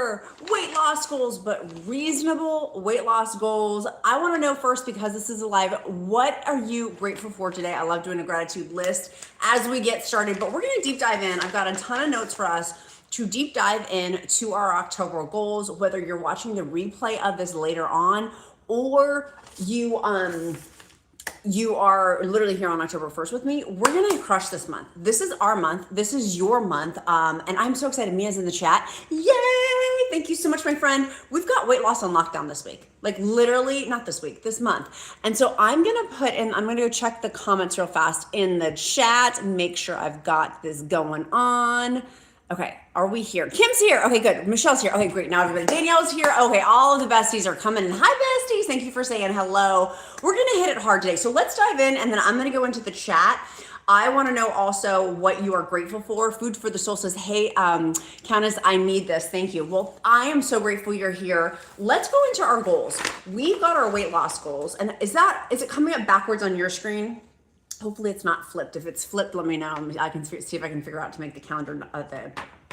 October, weight loss goals, but reasonable weight loss goals. I want to know first, because this is live, what are you grateful for today? I love doing a gratitude list as we get started, but we're going to deep dive in. I've got a ton of notes for us to deep dive in to our October goals, whether you're watching the replay of this later on or you are literally here on October 1st with me. We're gonna crush this month. This is our month. This is your month. And I'm so excited. Mia's in the chat. Yay! Thank you so much, my friend. We've got weight loss on lockdown this week. Like literally, not this week, this month. And so I'm gonna go check the comments real fast in the chat, make sure I've got this going on. Okay, are we here? Kim's here. Okay, good. Michelle's here. Okay, great. Now everybody. Danielle's here. Okay, all of the besties are coming in. Hi, besties. Thank you for saying hello. We're going to hit it hard today. So let's dive in, and then I'm going to go into the chat. I want to know also what you are grateful for. Food for the Soul says, hey, Countess, I need this. Thank you. Well, I am so grateful you're here. Let's go into our goals. We've got our weight loss goals. And is it coming up backwards on your screen? Hopefully it's not flipped. If it's flipped, let me know. I can see if I can figure out to make the calendar,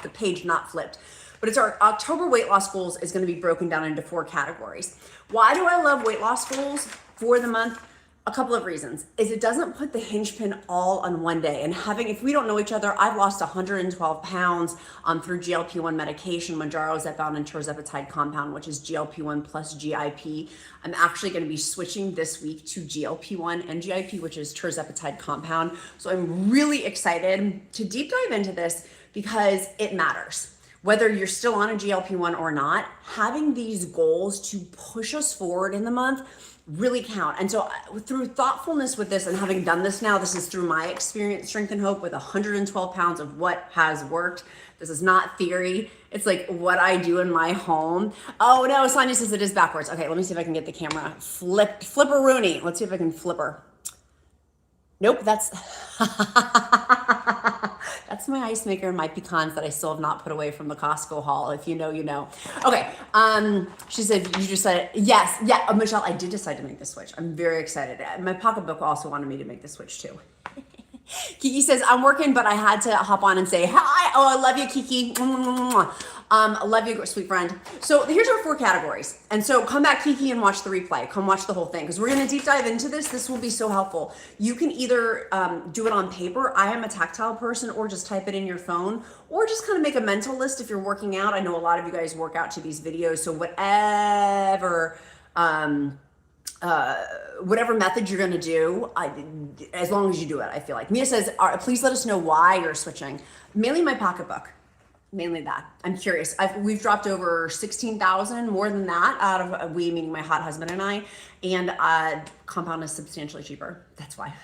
the page not flipped. But it's our October weight loss goals is going to be broken down into 4 categories. Why do I love weight loss goals for the month? A couple of reasons is it doesn't put the hinge pin all on one day. And if we don't know each other, I've lost 112 pounds through GLP-1 medication, Mounjaro, Zepbound, and Tirzepatide compound, which is GLP-1 plus GIP. I'm actually going to be switching this week to GLP-1 and GIP, which is Tirzepatide compound. So I'm really excited to deep dive into this because it matters. Whether you're still on a GLP-1 or not, having these goals to push us forward in the month really count. And so through thoughtfulness with this and having done this now, this is through my experience, strength and hope, with 112 pounds of what has worked. This is not theory. It's like what I do in my home. Oh no, Sonia says it is backwards. Okay, let me see if I can get the camera. Flipper-rooney. Let's see if I can flip her. Nope, that's that's my ice maker and my pecans that I still have not put away from the Costco haul. If you know, you know. Okay, she said, you just said, yes, yeah, Michelle, I did decide to make the switch. I'm very excited. My pocketbook also wanted me to make the switch too. Kiki says, I'm working, but I had to hop on and say hi. Oh, I love you, Kiki. I love you, sweet friend. So here's our 4 categories. And so come back, Kiki, and watch the replay. Come watch the whole thing because we're going to deep dive into this. This will be so helpful. You can either do it on paper. I am a tactile person, or just type it in your phone, or just kind of make a mental list if you're working out. I know a lot of you guys work out to these videos. So whatever method you're going to do, as long as you do it, I feel like. Mia says, please let us know why you're switching. Mainly my pocketbook. Mainly that. I'm curious. We've dropped over 16,000, more than that, out of we, meaning my hot husband and I, and compound is substantially cheaper. That's why.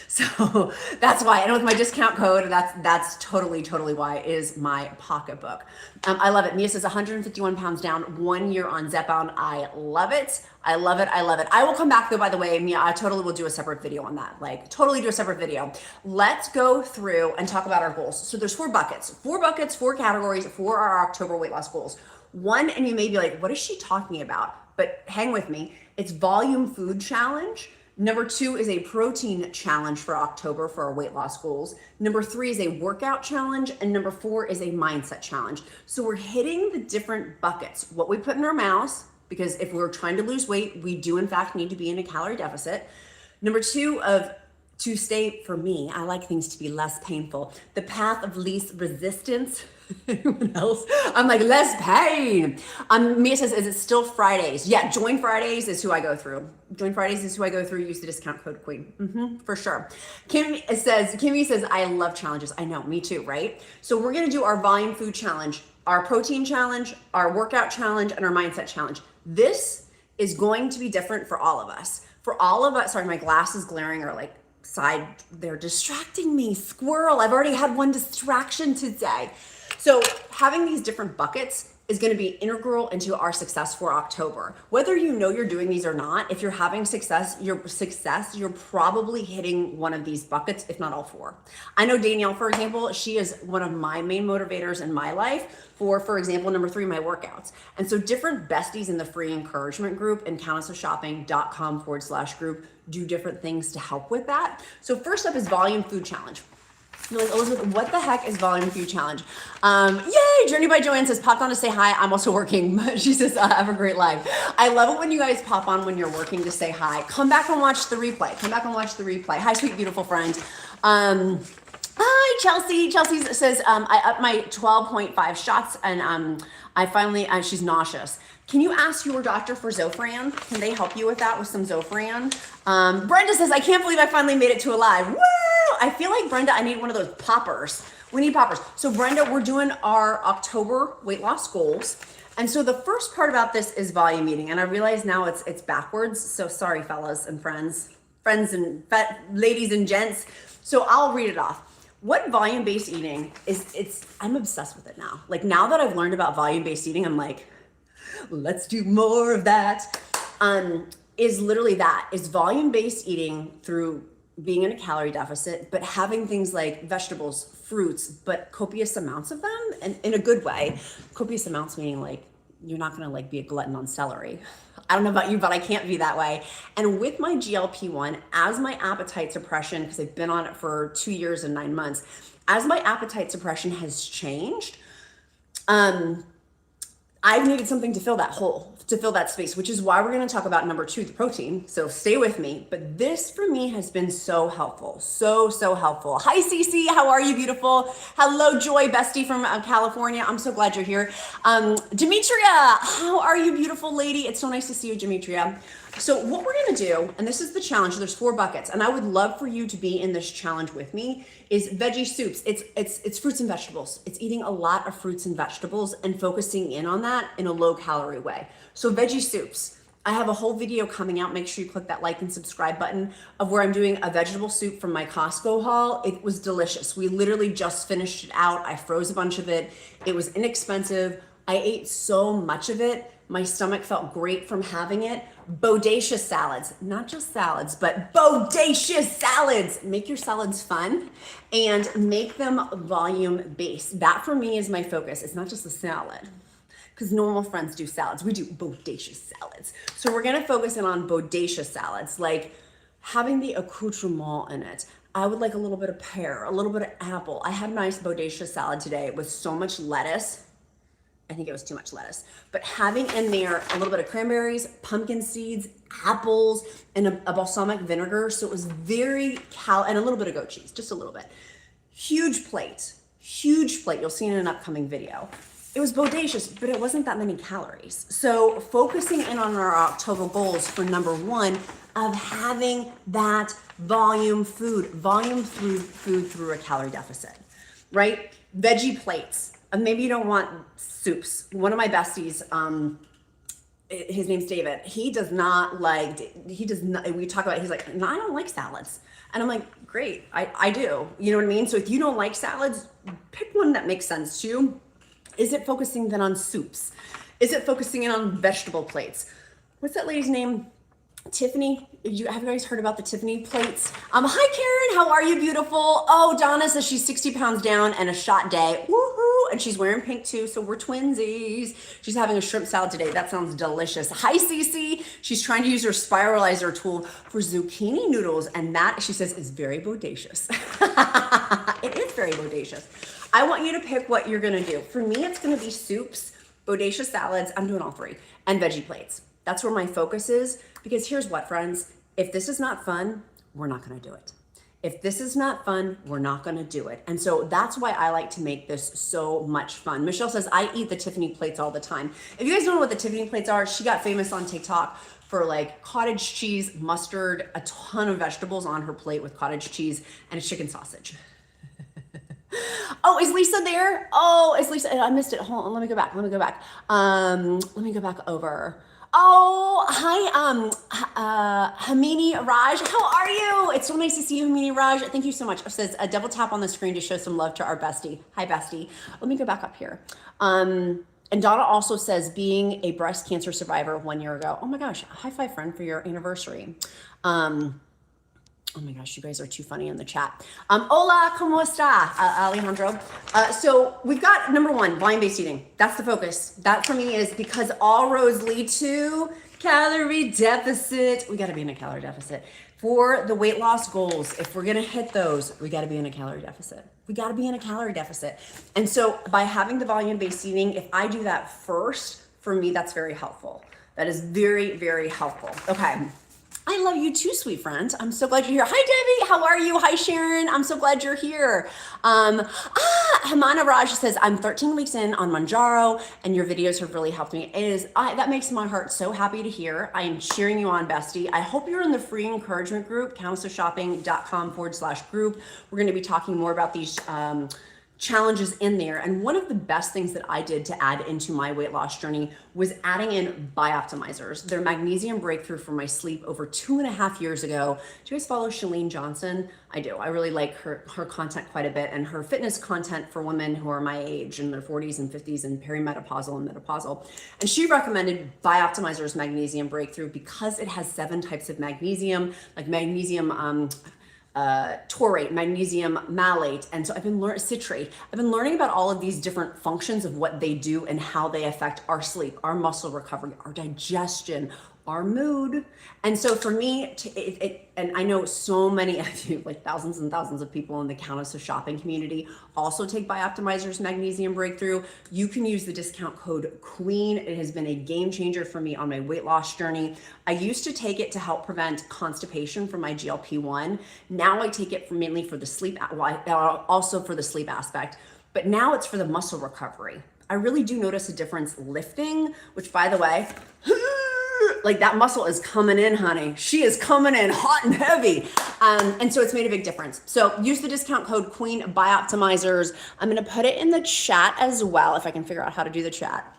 So that's why. And with my discount code, that's totally why is my pocketbook. I love it. Mia says 151 pounds down, 1 year on Zepbound. I love it. I love it. I love it. I will come back though, by the way, Mia, I totally will do a separate video on that. Like totally do a separate video. Let's go through and talk about our goals. So there's 4 buckets, 4 categories for our October weight loss goals. One, and you may be like, what is she talking about? But hang with me. It's volume food challenge. Number 2 is a protein challenge for October for our weight loss goals. Number 3 is a workout challenge. And number 4 is a mindset challenge. So we're hitting the different buckets. What we put in our mouths, because if we're trying to lose weight, we do in fact need to be in a calorie deficit. Number 2 to stay, for me, I like things to be less painful. The path of least resistance. Anyone else? I'm like, less pain. Mia says, is it still Fridays? Yeah, Join Fridays is who I go through. Join Fridays is who I go through. Use the discount code QUEEN. For sure. Kimmy says, I love challenges. I know, me too, right? So we're going to do our volume food challenge, our protein challenge, our workout challenge, and our mindset challenge. This is going to be different for all of us. For all of us, sorry, my glasses glaring are like they're distracting me. Squirrel, I've already had one distraction today. So having these different buckets is going to be integral into our success for October. Whether you know you're doing these or not, if you're having success, you're probably hitting one of these buckets, if not all 4. I know Danielle, for example, she is one of my main motivators in my life for example, number 3, my workouts. And so different besties in the free encouragement group and countessofshopping.com/group do different things to help with that. So first up is volume food challenge. You're like, Elizabeth, what the heck is volume food challenge? Yay! Journey by Joanne says, popped on to say hi. I'm also working. She says, have a great life. I love it when you guys pop on when you're working to say hi. Come back and watch the replay. Come back and watch the replay. Hi, sweet, beautiful friend. Hi, Chelsea. Chelsea says, I upped my 12.5 shots and I finally, she's nauseous. Can you ask your doctor for Zofran? Can they help you with that, with some Zofran? Brenda says, I can't believe I finally made it to alive. Woo! I feel like, Brenda, I need one of those poppers. We need poppers. So Brenda, we're doing our October weight loss goals. And so the first part about this is volume eating. And I realize now it's backwards. So sorry, fellas and friends and ladies and gents. So I'll read it off. What volume-based eating is, I'm obsessed with it now. Like now that I've learned about volume-based eating, I'm like, let's do more of that. Is literally that, is volume-based eating through being in a calorie deficit, but having things like vegetables, fruits, but copious amounts of them, and in a good way. Copious amounts meaning like, you're not gonna like be a glutton on celery. I don't know about you, but I can't be that way. And with my GLP-1, as my appetite suppression, because I've been on it for 2 years and 9 months, as my appetite suppression has changed, I've needed something to fill that hole, to fill that space, which is why we're going to talk about number 2, the protein. So stay with me. But this for me has been so helpful. So helpful. Hi, Cece. How are you, beautiful? Hello, Joy, bestie from California. I'm so glad you're here. Demetria, how are you, beautiful lady? It's so nice to see you, Demetria. So what we're going to do, and this is the challenge, there's 4 buckets, and I would love for you to be in this challenge with me, is veggie soups. It's fruits and vegetables. It's eating a lot of fruits and vegetables and focusing in on that in a low calorie way. So veggie soups. I have a whole video coming out. Make sure you click that like and subscribe button of where I'm doing a vegetable soup from my Costco haul. It was delicious. We literally just finished it out. I froze a bunch of it. It was inexpensive. I ate so much of it. My stomach felt great from having it. Bodacious salads, not just salads, but bodacious salads. Make your salads fun and make them volume based. That for me is my focus. It's not just a salad, because normal friends do salads. We do bodacious salads. So we're gonna focus in on bodacious salads, like having the accoutrement in it. I would like a little bit of pear, a little bit of apple. I had a nice bodacious salad today with so much lettuce. I think it was too much lettuce, but having in there a little bit of cranberries, pumpkin seeds, apples, and a balsamic vinegar. So it was very and a little bit of goat cheese, just a little bit. Huge plate, huge plate. You'll see in an upcoming video. It was bodacious, but it wasn't that many calories. So focusing in on our October goals for number 1 of having that volume food through a calorie deficit, right? Veggie plates. Maybe you don't want soups. One of my besties, his name's David. We talk about, he's like, no, I don't like salads. And I'm like, great, I do. You know what I mean? So if you don't like salads, pick one that makes sense to you. Is it focusing then on soups? Is it focusing in on vegetable plates? What's that lady's name? Tiffany, have you guys heard about the Tiffany plates? Hi Karen, how are you, beautiful? Oh, Donna says she's 60 pounds down and a shot day. Woohoo! And she's wearing pink too, so we're twinsies. She's having a shrimp salad today. That sounds delicious. Hi Cece. She's trying to use her spiralizer tool for zucchini noodles, and that, she says, is very bodacious. It is very bodacious. I want you to pick what you're gonna do. For me, it's gonna be soups, bodacious salads, I'm doing all 3, and veggie plates. That's where my focus is, because here's what, friends, if this is not fun, we're not gonna do it. If this is not fun, we're not gonna do it. And so that's why I like to make this so much fun. Michelle says, I eat the Tiffany plates all the time. If you guys don't know what the Tiffany plates are, she got famous on TikTok for like cottage cheese, mustard, a ton of vegetables on her plate with cottage cheese and a chicken sausage. Oh, is Lisa there? Oh, is Lisa, I missed it. Hold on, let me go back. Let me go back over. Oh, hi, Hamini Raj. How are you? It's so nice to see you, Hamini Raj. Thank you so much. It says a double tap on the screen to show some love to our bestie. Hi, bestie. Let me go back up here. And Donna also says being a breast cancer survivor 1 year ago. Oh my gosh, high five, friend, for your anniversary. Oh my gosh, you guys are too funny in the chat. Hola, ¿cómo está, Alejandro? So we've got number 1, volume-based eating. That's the focus. That for me is because all roads lead to calorie deficit. We gotta be in a calorie deficit. For the weight loss goals, if we're gonna hit those, we gotta be in a calorie deficit. We gotta be in a calorie deficit. And so by having the volume-based eating, if I do that first, for me, that's very helpful. That is very, very helpful. Okay. I love you too, sweet friend. I'm so glad you're here. Hi, Debbie. How are you? Hi, Sharon. I'm so glad you're here. Hamana Raj says, I'm 13 weeks in on Manjaro, and your videos have really helped me. That makes my heart so happy to hear. I am cheering you on, bestie. I hope you're in the free encouragement group, countessofshopping.com/group. We're going to be talking more about these challenges in there. And one of the best things that I did to add into my weight loss journey was adding in BIOptimizers. Their magnesium breakthrough for my sleep over 2.5 years ago. Do you guys follow Chalene Johnson? I do. I really like her content quite a bit, and her fitness content for women who are my age in their 40s and 50s and perimenopausal and menopausal. And she recommended BIOptimizers magnesium breakthrough because it has 7 types of magnesium, like magnesium taurate, magnesium malate, and so I've been learning citrate. I've been learning about all of these different functions of what they do and how they affect our sleep, our muscle recovery, our digestion, our mood. And so for me, and I know so many of you, like thousands and thousands of people in the Countess of Shopping community also take BIOptimizers Magnesium Breakthrough. You can use the discount code QUEEN. It has been a game changer for me on my weight loss journey. I used to take it to help prevent constipation from my GLP-1. Now I take it mainly for the sleep, also for the sleep aspect, but now it's for the muscle recovery. I really do notice a difference lifting, which by the way, like that muscle is coming in, honey. She is coming in hot and heavy. And so it's made a big difference. So use the discount code QUEEN BIOptimizers. I'm gonna put it in the chat as well, if I can figure out how to do the chat.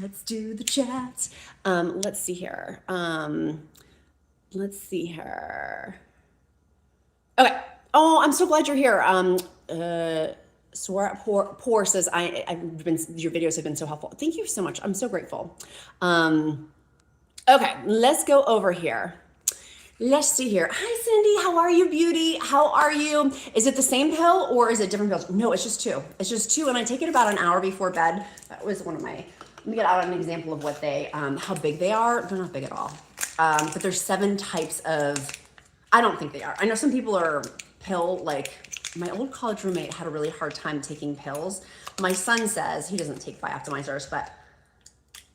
Let's do the chat. Let's see here. Okay. Oh, I'm so glad you're here. Swara Poor says, your videos have been so helpful. Thank you so much. I'm so grateful. Okay, let's go over here. Let's see here. Hi, Cindy. How are you, beauty? How are you? Is it the same pill or is it different pills? No, it's just 2. It's just 2, and I take it about an hour before bed. That was one of my, let me get out an example of what they, how big they are. They're not big at all. But there's 7 types of, I don't think they are. I know some people are pill, like my old college roommate had a really hard time taking pills. My son says, he doesn't take BIOptimizers, but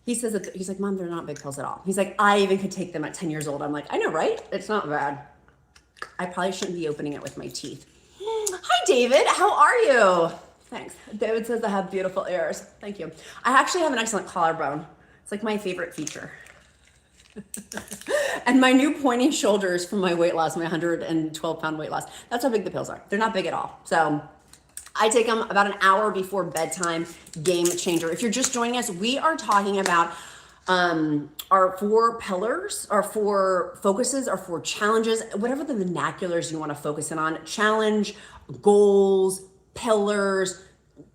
he says that, he's like, Mom, they're not big pills at all. He's like, I even could take them at 10 years old. I'm like, I know, right? It's not bad. I probably shouldn't be opening it with my teeth. Hi, David. How are you? Thanks. David says I have beautiful ears. Thank you. I actually have an excellent collarbone. It's like my favorite feature. And my new pointy shoulders from my weight loss, my 112-pound weight loss. That's how big the pills are. They're not big at all. So I take them about an hour before bedtime. Game changer. If you're just joining us, we are talking about our 4 pillars, our 4 focuses, our 4 challenges, whatever the vernaculars you want to focus in on. Challenge, goals, pillars,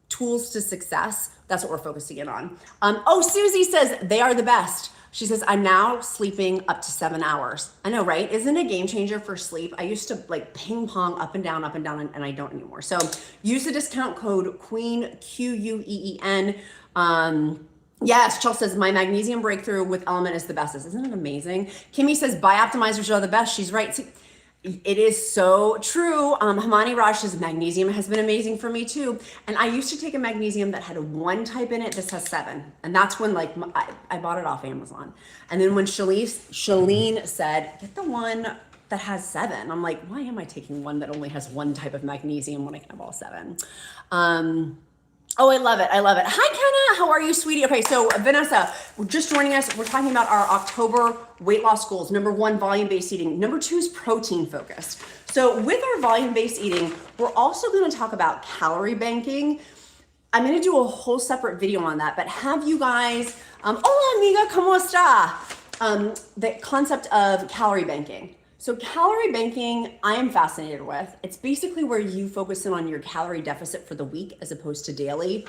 tools to success. That's what we're focusing in on. Oh, Susie says they are the best. She says, I'm now sleeping up to 7 hours. I know, right? Isn't it a game changer for sleep? I used to like ping pong up and down, and I don't anymore. So use the discount code QUEEN, QUEEN. Yes, Chelsea says, my magnesium breakthrough with Element is the best. Isn't it amazing? Kimmy says, BIOptimizers are the best. She's right. See, it is so true. Hamani Raj says magnesium has been amazing for me too. And I used to take a magnesium that had 1 type in it. This has 7. And that's when like I bought it off Amazon. And then when Shalene said, get the one that has 7. I'm like, why am I taking one that only has 1 type of magnesium when I can have all 7? Oh, I love it. I love it. Hi, Kenna. How are you, sweetie? Okay, so Vanessa, just joining us. We're talking about our October weight loss goals. Number 1, volume-based eating. Number 2 is protein focused. So with our volume-based eating, we're also going to talk about calorie banking. I'm going to do a whole separate video on that, but have you guys, hola amiga, ¿cómo está? The concept of calorie banking. So calorie banking, I am fascinated with. It's basically where you focus in on your calorie deficit for the week as opposed to daily.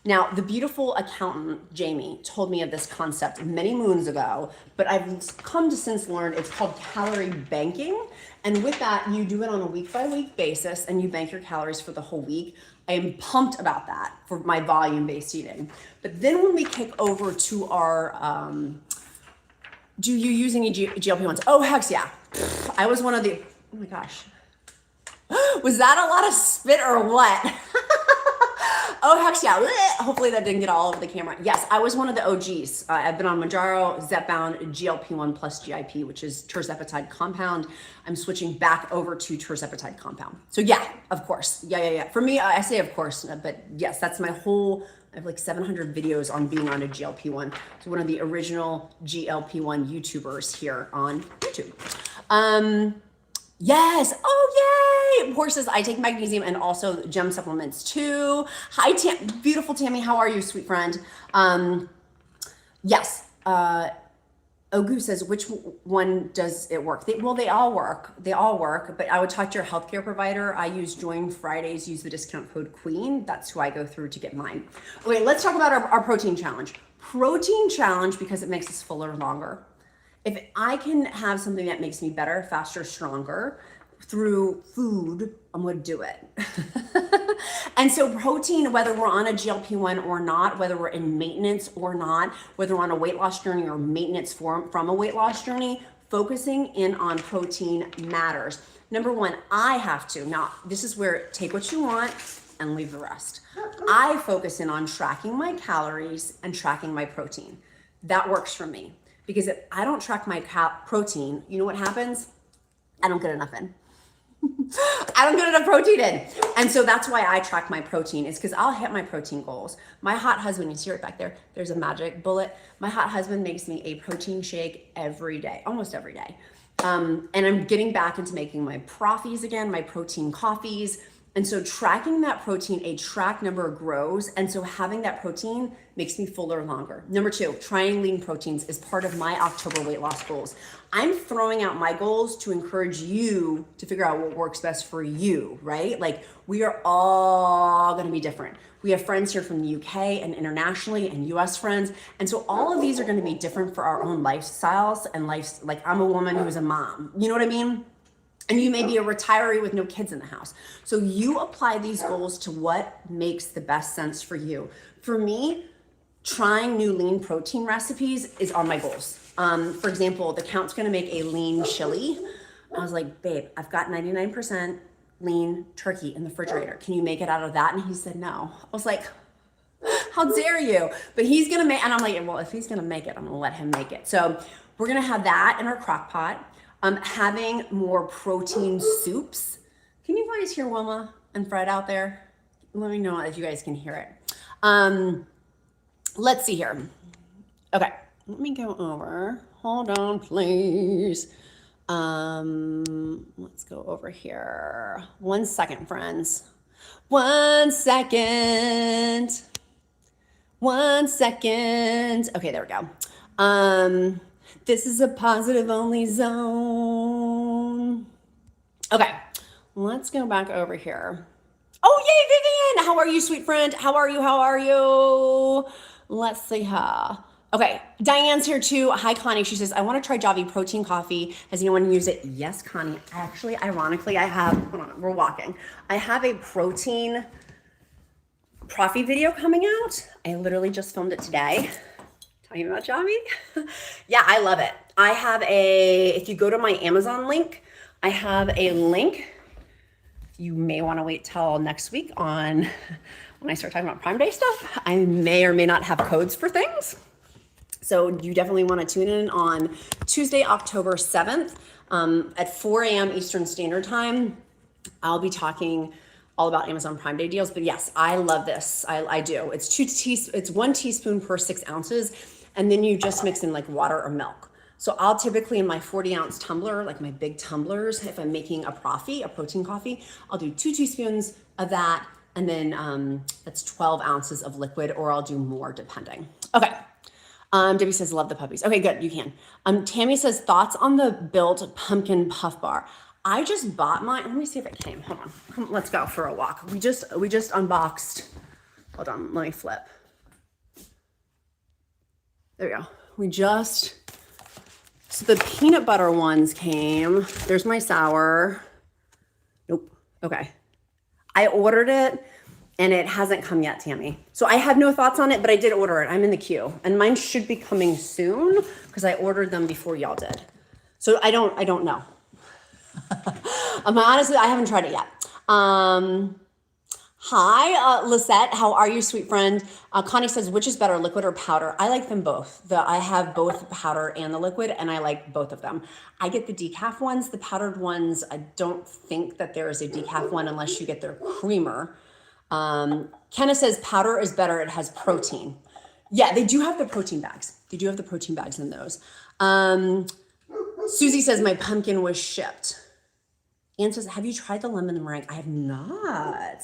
Now, the beautiful accountant, Jamie, told me of this concept many moons ago, but I've come to since learn it's called calorie banking. And with that, you do it on a week-by-week basis and you bank your calories for the whole week. I am pumped about that for my volume-based eating. But then when we kick over to our, do you use any GLP-1s? Oh, heck yeah. I was one of the, oh my gosh. Was that a lot of spit or what? Oh, heck yeah. Hopefully that didn't get all over the camera. Yes, I was one of the OGs. I've been on Mounjaro, Zepbound, GLP-1 plus GIP, which is Tirzepatide compound. I'm switching back over to Tirzepatide compound. So yeah, of course. Yeah. For me, I say of course, but yes, that's my whole, I have like 700 videos on being on a GLP-1. So one of the original GLP-1 YouTubers here on YouTube. Yes. Oh, yay. Poor says, I take magnesium and also gem supplements too. Hi, beautiful Tammy. How are you, sweet friend? Yes. Ogu says, which one does it work? Well, they all work. They all work, but I would talk to your healthcare provider. I use Join Fridays, use the discount code QUEEN. That's who I go through to get mine. Okay, let's talk about our protein challenge. Protein challenge because it makes us fuller longer. If I can have something that makes me better, faster, stronger through food, I'm going to do it. And so protein, whether we're on a GLP-1 or not, whether we're in maintenance or not, whether we're on a weight loss journey or maintenance from a weight loss journey, focusing in on protein matters. Number one, I have to. Now, this is where take what you want and leave the rest. I focus in on tracking my calories and tracking my protein. That works for me. Because if I don't track my protein, you know what happens? I don't get enough in. I don't get enough protein in. And so that's why I track my protein, is because I'll hit my protein goals. My hot husband, you see right back there, there's a magic bullet. My hot husband makes me a protein shake every day, almost every day. And I'm getting back into making my proffies again, my protein coffees. And so tracking that protein, a track number grows. And so having that protein makes me fuller longer. Number two, trying lean proteins is part of my October weight loss goals. I'm throwing out my goals to encourage you to figure out what works best for you, right? Like we are all gonna be different. We have friends here from the UK and internationally and US friends. And so all of these are gonna be different for our own lifestyles and life. Like I'm a woman who's a mom, you know what I mean? And you may be a retiree with no kids in the house. So you apply these goals to what makes the best sense for you. For me, trying new lean protein recipes is on my goals. For example, the Count's gonna make a lean chili. I was like, babe, I've got 99% lean turkey in the refrigerator. Can you make it out of that? And he said, no. I was like, how dare you? But he's gonna make, and I'm like, well, if he's gonna make it, I'm gonna let him make it. So we're gonna have that in our crock pot. Having more protein soups. Can you guys hear Wilma and Fred out there? Let me know if you guys can hear it. Let's see here. Okay, let me go over. Hold on, please. Let's go over here. 1 second, friends. 1 second. 1 second. Okay, there we go. This is a positive only zone. Okay, let's go back over here. Oh, yay, Vivian. How are you, sweet friend? How are you? How are you? Let's see her. Okay, Diane's here too. Hi, Connie. She says, I want to try Javi protein coffee. Has anyone used it? Yes, Connie. Actually, ironically, I have, hold on, we're walking. I have a protein profit video coming out. I literally just filmed it today. Talking about Javi. Yeah, I love it. I have if you go to my Amazon link, I have a link. You may want to wait till next week on when I start talking about Prime Day stuff. I may or may not have codes for things. So you definitely want to tune in on Tuesday, October 7th at 4 a.m. Eastern Standard Time. I'll be talking all about Amazon Prime Day deals. But yes, I love this. I do. It's 1 teaspoon per 6 ounces. And then you just mix in like water or milk. So I'll typically in my 40-ounce tumbler, like my big tumblers, if I'm making a protein coffee, I'll do 2 teaspoons of that. And then that's 12 ounces of liquid, or I'll do more depending. Okay. Debbie says, love the puppies. Okay, good, you can. Tammy says, thoughts on the built pumpkin puff bar. I just bought mine. Let me see if it came. Hold on. Come, let's go for a walk. We just unboxed. Hold on, let me flip. There we go. So the peanut butter ones came. There's my sour. Nope. Okay. I ordered it and it hasn't come yet, Tammy. So I have no thoughts on it, but I did order it. I'm in the queue and mine should be coming soon because I ordered them before y'all did. So I don't know. Honestly, I haven't tried it yet. Hi, Lisette. How are you, sweet friend? Connie says, which is better, liquid or powder? I like them both. I have both powder and the liquid, and I like both of them. I get the decaf ones. The powdered ones, I don't think that there is a decaf one unless you get their creamer. Kenna says powder is better. It has protein. Yeah, they do have the protein bags. They do have the protein bags in those. Susie says my pumpkin was shipped. Anne says, have you tried the lemon meringue? I have not.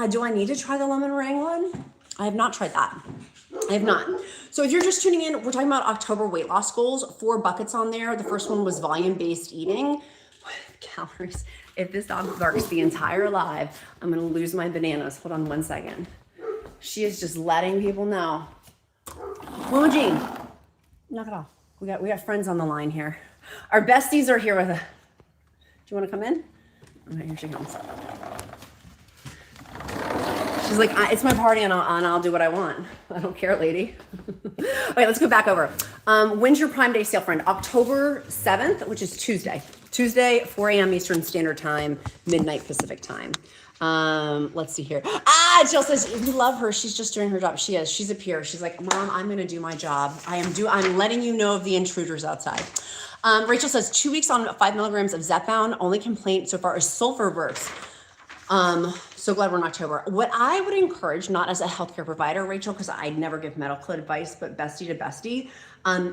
Do I need to try the lemon meringue one? I have not tried that. I have not. So if you're just tuning in, we're talking about October weight loss goals, 4 buckets on there. The first one was volume-based eating. Calories. If this dog barks the entire live, I'm going to lose my bananas. Hold on 1 second. She is just letting people know. Mama Jean, knock it off. We got friends on the line here. Our besties are here with us. Do you want to come in? Okay, here she comes. She's like, it's my party and I'll do what I want. I don't care, lady. Okay, let's go back over. When's your Prime Day sale, friend? October 7th, which is Tuesday. Tuesday, 4 a.m. Eastern Standard Time, midnight Pacific time. Let's see here. Jill says, we love her. She's just doing her job. She is. She's a peer. She's like, Mom, I'm going to do my job. I'm letting you know of the intruders outside. Rachel says 2 weeks on 5 milligrams of Zepbound. Only complaint so far is sulfur bursts. So glad we're in October. What I would encourage, not as a healthcare provider, Rachel, because I never give medical advice, but bestie to bestie,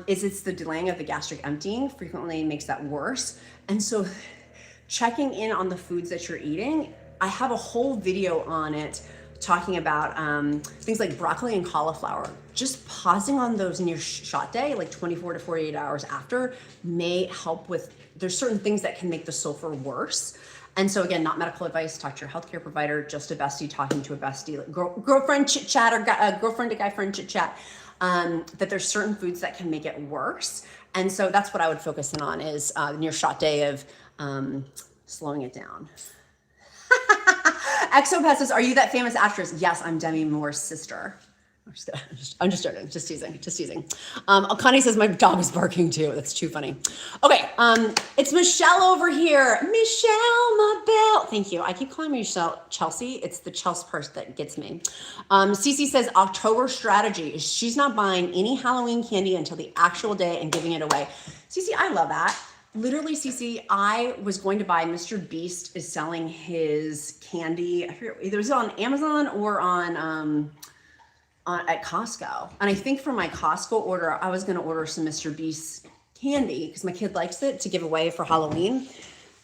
is it's the delaying of the gastric emptying frequently makes that worse. And so checking in on the foods that you're eating, I have a whole video on it talking about things like broccoli and cauliflower. Just pausing on those in your shot day, like 24 to 48 hours after, may help with, there's certain things that can make the sulfur worse. And so again, not medical advice, talk to your healthcare provider, just a bestie talking to a bestie, like girlfriend chit chat or girlfriend to guy friend chit chat, that there's certain foods that can make it worse. And so that's what I would focus in on is in your shot day of slowing it down. Exopet says, are you that famous actress? Yes, I'm Demi Moore's sister. I'm just joking, just teasing. Connie says, my dog is barking too. That's too funny. Okay, it's Michelle over here. Michelle, my belle. Thank you. I keep calling Michelle Chelsea. It's the Chelsea part that gets me. Cece says, October strategy is she's not buying any Halloween candy until the actual day and giving it away. Cece, I love that. Literally, Cece, I was going to buy, Mr. Beast is selling his candy. I forget, either it was on Amazon or at Costco. And I think for my Costco order, I was going to order some Mr. Beast candy because my kid likes it to give away for Halloween.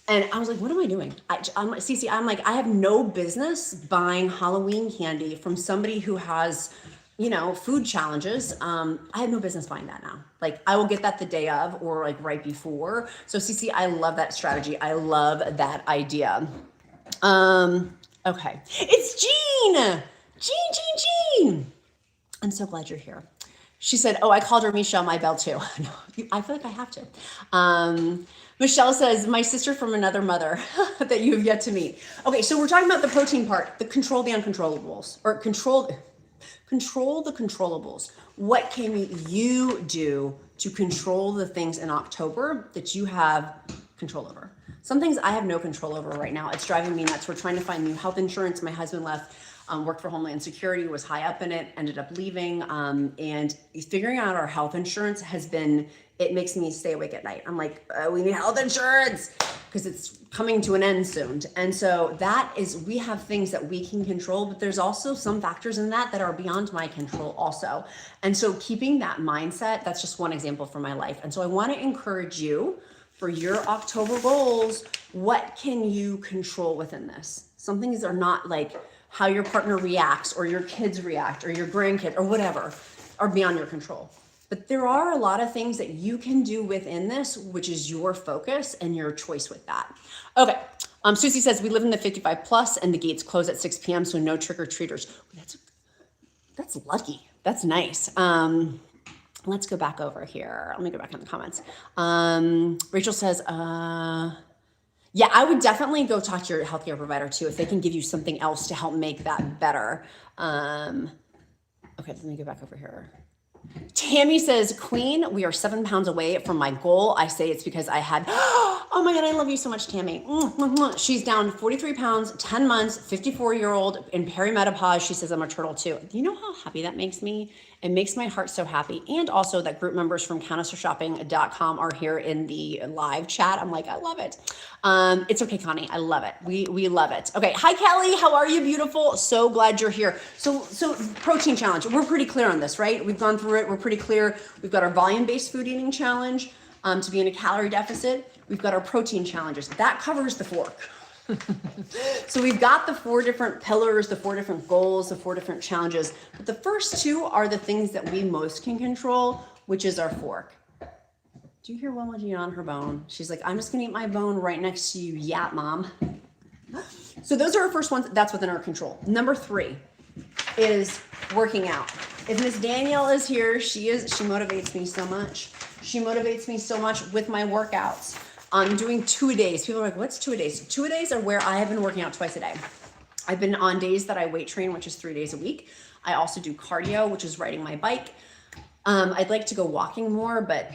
And I was like, what am I doing? Cece, I'm like, I have no business buying Halloween candy from somebody who has, food challenges. I have no business buying that now. Like I will get that the day of or like right before. So Cece, I love that strategy. I love that idea. Okay. It's Jean. Jean. I'm so glad you're here. She said, oh, I called her Michelle, my belle too. No, I feel like I have to. Michelle says, my sister from another mother that you have yet to meet. Okay, so we're talking about the protein part, control the uncontrollables, or control the controllables. What can you do to control the things in October that you have control over? Some things I have no control over right now. It's driving me nuts. We're trying to find new health insurance. My husband left, worked for Homeland Security, was high up in it, ended up leaving. And figuring out our health insurance it makes me stay awake at night. I'm like, we need health insurance because it's coming to an end soon. And so we have things that we can control, but there's also some factors in that are beyond my control also. And so keeping that mindset, that's just one example from my life. And so I want to encourage you for your October goals, what can you control within this? Some things are not like how your partner reacts or your kids react or your grandkid or whatever are beyond your control. But there are a lot of things that you can do within this, which is your focus and your choice with that. Okay. Susie says, we live in the 55 plus and the gates close at 6 p.m. So no trick-or-treaters. That's lucky. That's nice. Let's go back over here. Let me go back in the comments. Rachel says, yeah, I would definitely go talk to your healthcare provider too, if they can give you something else to help make that better. Okay, let me go back over here. Tammy says, Queen, we are 7 pounds away from my goal. I say it's because I had, Oh my God, I love you so much, Tammy. She's down 43 pounds, 10 months, 54-year-old in perimenopause. She says, I'm a turtle too. Do you know how happy that makes me? It makes my heart so happy. And also that group members from countessofshopping.com are here in the live chat. I'm like, I love it. It's okay, Connie. I love it. We love it. Okay. Hi, Kelly. How are you? Beautiful. So glad you're here. So protein challenge. We're pretty clear on this, right? We've gone through it. We're pretty clear. We've got our volume-based food eating challenge to be in a calorie deficit. We've got our protein challenges. That covers the fork. So we've got the 4 different pillars, the 4 different goals, the 4 different challenges. But the first 2 are the things that we most can control, which is our fork. Do you hear Wilma G on her bone? She's like, I'm just gonna eat my bone right next to you. Yeah, Mom. So those are our first ones. That's within our control. Number 3 is working out. If Miss Danielle is here, she motivates me so much. She motivates me so much with my workouts. I'm doing 2-a-days. People are like, what's 2-a-days? 2-a-days are where I have been working out twice a day. I've been on days that I weight train, which is 3 days a week. I also do cardio, which is riding my bike. I'd like to go walking more, but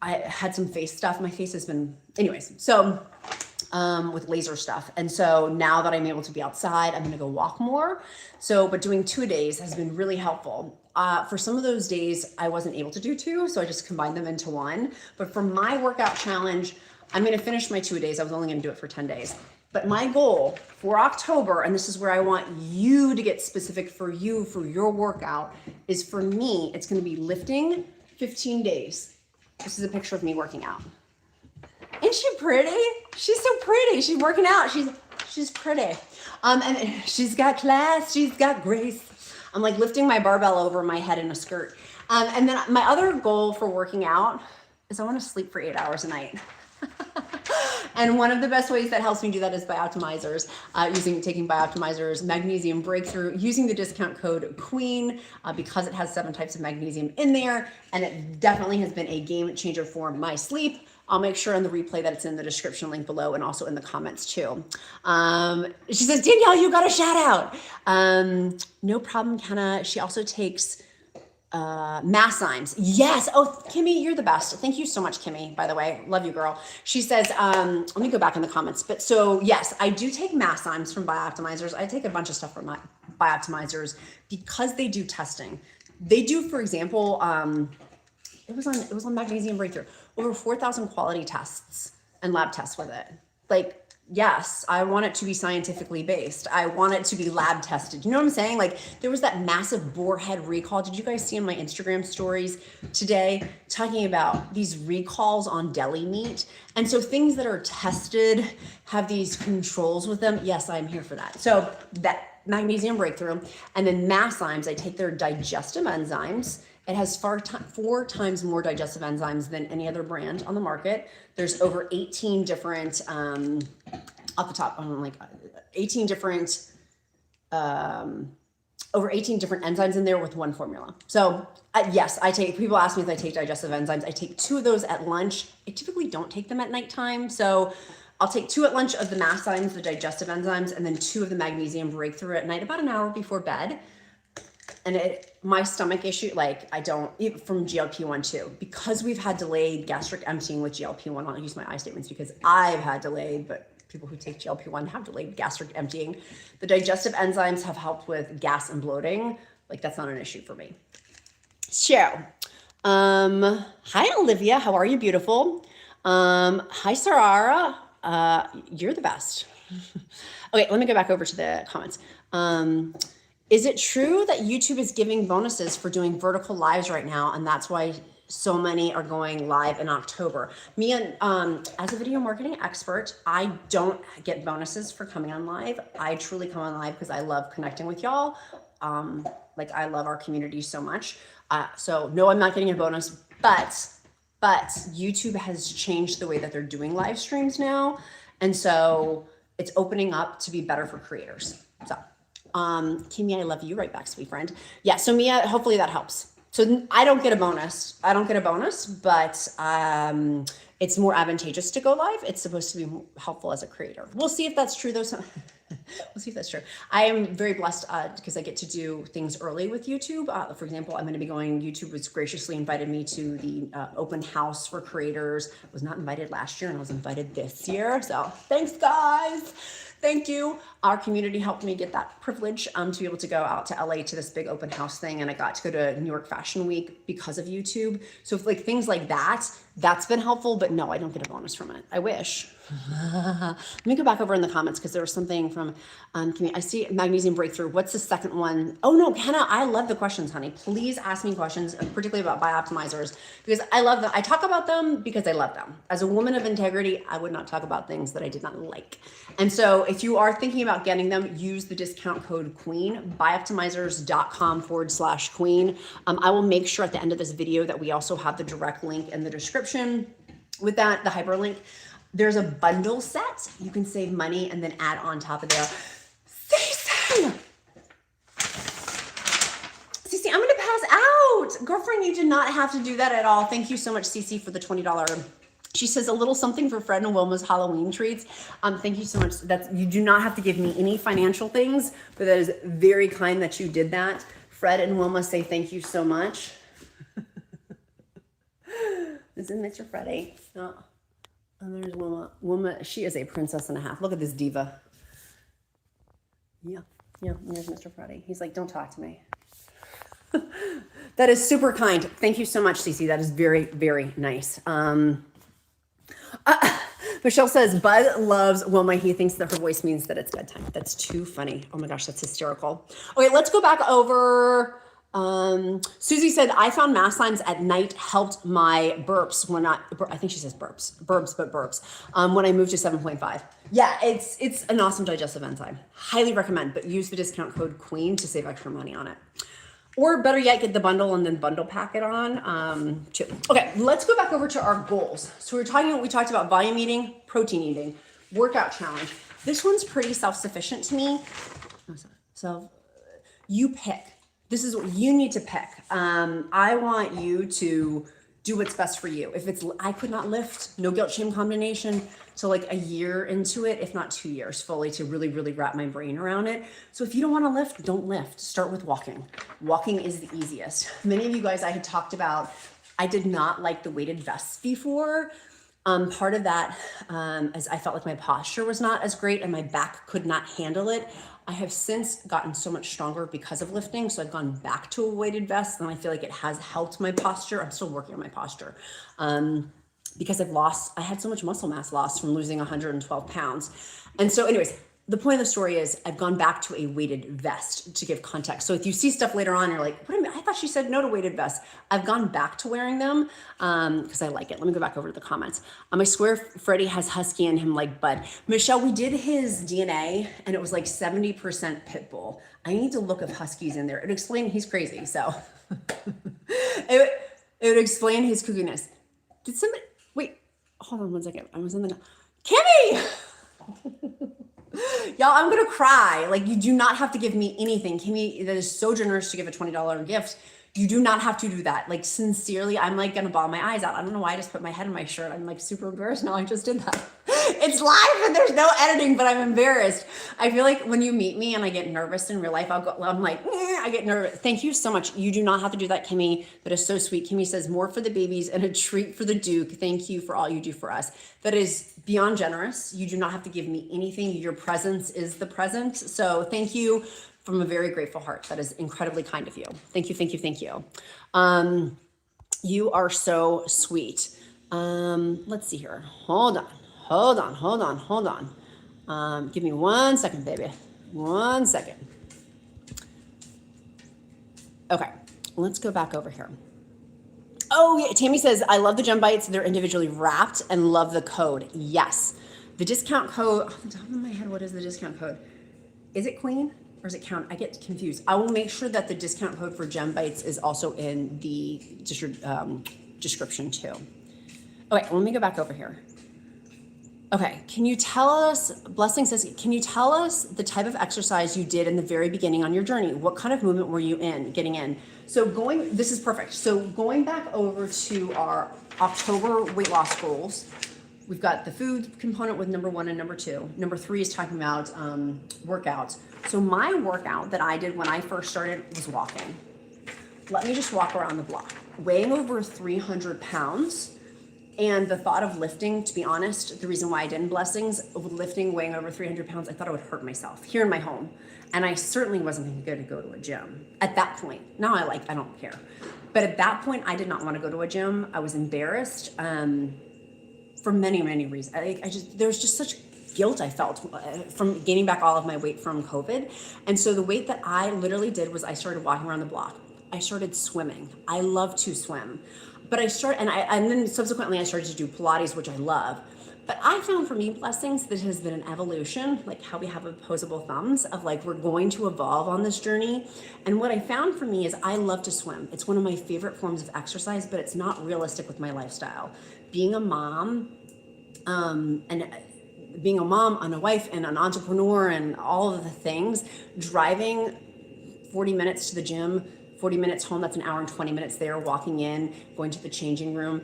I had some face stuff. My face has been, anyways. So with laser stuff. And so now that I'm able to be outside, I'm going to go walk more. So, but doing 2-a-days has been really helpful. For some of those days, I wasn't able to do 2, so I just combined them into 1. But for my workout challenge, I'm going to finish my 2-a-days. I was only going to do it for 10 days. But my goal for October, and this is where I want you to get specific for you, for your workout, is for me, it's going to be lifting 15 days. This is a picture of me working out. Isn't she pretty? She's so pretty. She's working out. She's pretty. And she's got class. She's got grace. I'm like lifting my barbell over my head in a skirt. And then my other goal for working out is I want to sleep for 8 hours a night. And one of the best ways that helps me do that is BIOptimizers, taking BIOptimizers, Magnesium Breakthrough, using the discount code QUEEN because it has 7 types of magnesium in there. And it definitely has been a game changer for my sleep. I'll make sure in the replay that it's in the description link below and also in the comments too. She says, Danielle, you got a shout out. No problem, Kenna. She also takes Magnesium. Yes. Oh, Kimmy, you're the best. Thank you so much, Kimmy, by the way. Love you, girl. She says, let me go back in the comments. But so yes, I do take Magnesium from BIOptimizers. I take a bunch of stuff from BIOptimizers because they do testing. They do, for example, it was on Magnesium Breakthrough, over 4,000 quality tests and lab tests with it. Like, yes, I want it to be scientifically based. I want it to be lab tested. You know what I'm saying? Like there was that massive boarhead recall. Did you guys see in my Instagram stories today talking about these recalls on deli meat? And so things that are tested have these controls with them. Yes, I'm here for that. So that Magnesium Breakthrough and then Magnesium, I take their digestive enzymes. It has 4 times more digestive enzymes than any other brand on the market. There's over 18 different, off the top, I'm like 18 different, over 18 different enzymes in there with one formula. So yes, people ask me if I take digestive enzymes. I take 2 of those at lunch. I typically don't take them at nighttime. So I'll take 2 at lunch of the Magnesium, the digestive enzymes, and then 2 of the Magnesium Breakthrough at night, about an hour before bed. And my stomach issue, like I don't eat from GLP-1 too, because we've had delayed gastric emptying with GLP-1. I'll use my I statements because I've had delayed, but people who take GLP-1 have delayed gastric emptying. The digestive enzymes have helped with gas and bloating. Like that's not an issue for me. So, hi Olivia, how are you? Beautiful. Hi Sarara, you're the best. Okay, let me go back over to the comments. Is it true that YouTube is giving bonuses for doing vertical lives right now, and that's why so many are going live in October? Me, as a video marketing expert, I don't get bonuses for coming on live. I truly come on live because I love connecting with y'all. Like I love our community so much. So no, I'm not getting a bonus, but YouTube has changed the way that they're doing live streams now, and so it's opening up to be better for creators. So. Kimmy, I love you. Right back, sweet friend. Yeah. So Mia, hopefully that helps. So I don't get a bonus. But it's more advantageous to go live. It's supposed to be helpful as a creator. We'll see if that's true though. We'll see if that's true. I am very blessed because I get to do things early with YouTube. For example, I'm going to be going, YouTube has graciously invited me to the open house for creators. I was not invited last year and I was invited this year. So thanks guys. Thank you. Our community helped me get that privilege to be able to go out to LA to this big open house thing. And I got to go to New York Fashion Week because of YouTube. So if, like things like that, that's been helpful, but no, I don't get a bonus from it. I wish. Let me go back over in the comments because there was something from, I see Magnesium Breakthrough. What's the second one? Oh no, Kenna, I love the questions, honey. Please ask me questions, particularly about BIOptimizers, because I love them. I talk about them because I love them. As a woman of integrity, I would not talk about things that I did not like. And so if you are thinking about getting them, use the discount code QUEEN, bioptimizers.com/queen. I will make sure at the end of this video that we also have the direct link in the description. With that, the hyperlink. There's a bundle set. You can save money and then add on top of there. Cece, I'm gonna pass out. Girlfriend, you did not have to do that at all. Thank you so much, Cece, for the $20. She says a little something for Fred and Wilma's Halloween treats. Thank you so much. You do not have to give me any financial things, but that is very kind that you did that. Fred and Wilma say thank you so much. This is Mr. Freddie. Oh. And there's Wilma. Wilma, she is a princess and a half. Look at this diva. Yeah. And there's Mr. Freddie. He's like, don't talk to me. That is super kind. Thank you so much, Cece. That is very, very nice. Michelle says, Bud loves Wilma. He thinks that her voice means that it's bedtime. That's too funny. Oh my gosh, that's hysterical. Okay, let's go back over. Susie said, I found mast limes at night helped my burps when I think she says burps, when I moved to 7.5. Yeah, it's an awesome digestive enzyme. Highly recommend, but use the discount code QUEEN to save extra money on it. Or better yet, get the bundle and then bundle pack it on too. Okay, let's go back over to our goals. So we talked about volume eating, protein eating, workout challenge. This one's pretty self-sufficient to me. So you pick. This is what you need to pick. I want you to do what's best for you. If it's, I could not lift, no guilt shame combination. So like a year into it, if not 2 years fully to really, really wrap my brain around it. So if you don't want to lift, don't lift. Start with walking. Walking is the easiest. Many of you guys I had talked about, I did not like the weighted vests before. Part of that is I felt like my posture was not as great and my back could not handle it. I have since gotten so much stronger because of lifting. So I've gone back to a weighted vest and I feel like it has helped my posture. I'm still working on my posture because I had so much muscle mass loss from losing 112 pounds. And so anyways, the point of the story is I've gone back to a weighted vest to give context. So if you see stuff later on, you're like, what do you mean? I thought she said no to weighted vests. I've gone back to wearing them because I like it. Let me go back over to the comments. I swear Freddie has husky in him like Bud. Michelle, we did his DNA and it was like 70% pit bull. I need to look if husky's in there. It would explain he's crazy. So it would explain his kookiness. Did somebody, wait, hold on one second. I was in the, Kimmy! Y'all, I'm gonna cry. Like, you do not have to give me anything. Kimmy, that is so generous to give a $20 gift. You do not have to do that. Like, sincerely, I'm like gonna bawl my eyes out. I don't know why I just put my head in my shirt. I'm like super embarrassed now. I just did that. It's live and there's no editing, but I'm embarrassed. I feel like when you meet me and I get nervous in real life, I'm like, I get nervous. Thank you so much. You do not have to do that, Kimmy. That is so sweet. Kimmy says, more for the babies and a treat for the Duke. Thank you for all you do for us. That is beyond generous. You do not have to give me anything. Your presence is the present. So thank you from a very grateful heart. That is incredibly kind of you. Thank you, thank you, thank you. You are so sweet. Let's see here. Hold on. Give me 1 second, baby. 1 second. Okay, let's go back over here. Oh, yeah, Tammy says, I love the gem bites. They're individually wrapped and love the code. Yes. The discount code, off the top of my head, what is the discount code? Is it Queen or is it Count? I get confused. I will make sure that the discount code for gem bites is also in the description too. Okay, let me go back over here. Okay, can you tell us, Blessing says, can you tell us the type of exercise you did in the very beginning on your journey? What kind of movement were you getting in? So this is perfect. So going back over to our October weight loss goals, we've got the food component with number 1 and number 2. Number 3 is talking about workouts. So my workout that I did when I first started was walking. Let me just walk around the block. Weighing over 300 pounds, and the thought of lifting, to be honest, the reason why I didn't blessings, lifting, weighing over 300 pounds, I thought I would hurt myself here in my home. And I certainly wasn't going to go to a gym at that point. Now I don't care. But at that point, I did not want to go to a gym. I was embarrassed for many, many reasons. There was just such guilt I felt from gaining back all of my weight from COVID. And so the weight that I literally did was I started walking around the block. I started swimming. I love to swim. But and then subsequently I started to do Pilates, which I love. But I found for me, blessings, that has been an evolution, like how we have opposable thumbs of like, we're going to evolve on this journey. And what I found for me is I love to swim. It's one of my favorite forms of exercise, but it's not realistic with my lifestyle. Being a mom, and a wife and an entrepreneur and all of the things, driving 40 minutes to the gym, 40 minutes home, that's an hour and 20 minutes there, walking in, going to the changing room.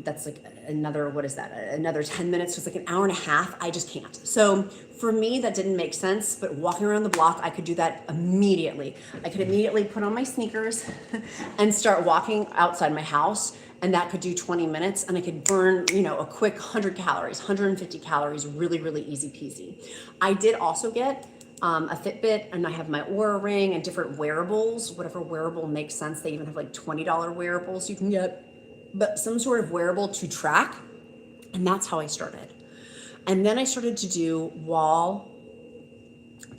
That's like another 10 minutes. So it's like an hour and a half. I just can't. So for me, that didn't make sense, but walking around the block, I could do that immediately. I could immediately put on my sneakers and start walking outside my house. And that could do 20 minutes, and I could burn, a quick 100 calories, 150 calories, really, really easy peasy. I did also get a Fitbit, and I have my Oura Ring and different wearables, whatever wearable makes sense. They even have like $20 wearables you can get, but some sort of wearable to track. And that's how I started. And then I started to do wall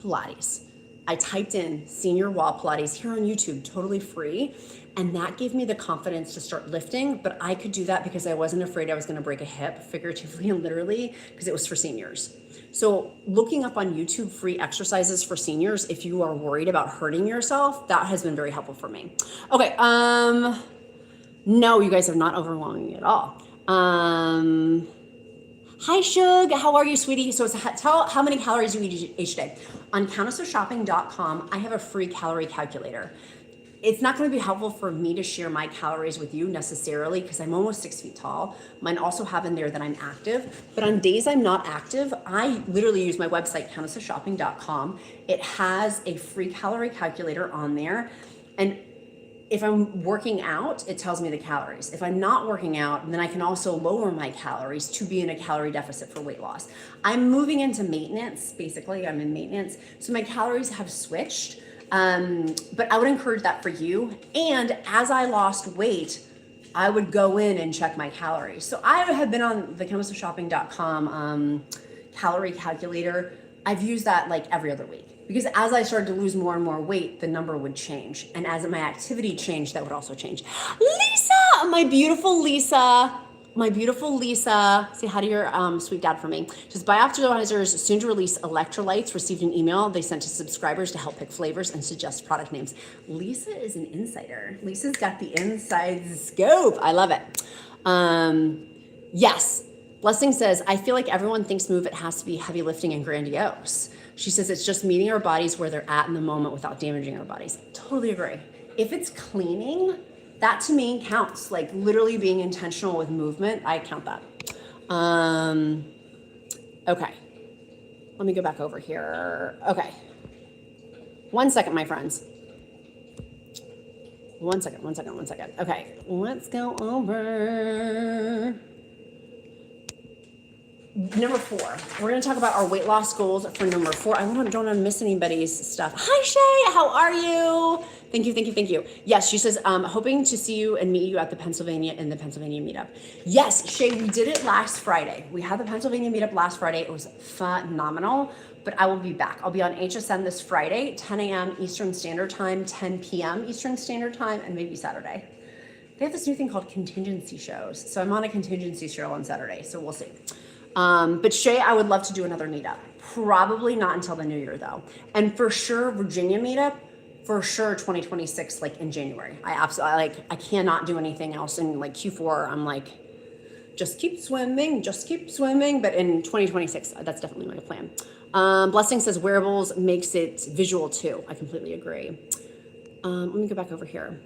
Pilates. I typed in senior wall Pilates here on YouTube, totally free. And that gave me the confidence to start lifting, but I could do that because I wasn't afraid I was going to break a hip, figuratively and literally, because it was for seniors. So looking up on YouTube free exercises for seniors, if you are worried about hurting yourself, that has been very helpful for me. Okay, no, you guys are not overwhelming me at all. Hi, Shug, how are you, sweetie? So tell how many calories you eat each day. On countessofshopping.com, I have a free calorie calculator. It's not going to be helpful for me to share my calories with you necessarily because I'm almost 6 feet tall. Mine also have in there that I'm active, but on days I'm not active, I literally use my website, countessofshopping.com. It has a free calorie calculator on there. And if I'm working out, it tells me the calories. If I'm not working out, then I can also lower my calories to be in a calorie deficit for weight loss. I'm moving into maintenance, basically. I'm in maintenance. So my calories have switched. But I would encourage that for you. And as I lost weight, I would go in and check my calories. So I have been on the countessofshopping.com calorie calculator. I've used that like every other week because as I started to lose more and more weight, the number would change. And as my activity changed, that would also change. Lisa, my beautiful Lisa. Say hi to your sweet dad for me. Says BIOptimizers soon to release electrolytes. Received an email they sent to subscribers to help pick flavors and suggest product names. Lisa is an insider. Lisa's got the inside scoop. I love it. Yes. Blessing says, I feel like everyone thinks Move It has to be heavy lifting and grandiose. She says it's just meeting our bodies where they're at in the moment without damaging our bodies. Totally agree. If it's cleaning, that to me counts, like literally being intentional with movement. I count that. Okay. Let me go back over here. Okay. 1 second, my friends. One second. Okay. Let's go over number 4. We're going to talk about our weight loss goals for number 4. I don't want to miss anybody's stuff. Hi, Shay. How are you? Thank you. Yes, she says, hoping to see you and meet you at the Pennsylvania meetup. Yes, Shay, we did it last Friday. We had the Pennsylvania meetup last Friday. It was phenomenal, but I will be back. I'll be on HSN this Friday, 10 a.m. Eastern Standard Time, 10 p.m. Eastern Standard Time, and maybe Saturday. They have this new thing called contingency shows. So I'm on a contingency show on Saturday, so we'll see. But Shay, I would love to do another meetup. Probably not until the new year though. And for sure, Virginia meetup, for sure 2026, like in January. I cannot do anything else in like Q4. I'm like, just keep swimming. But in 2026, that's definitely my plan. Blessing says wearables makes it visual too. I completely agree. Let me go back over here.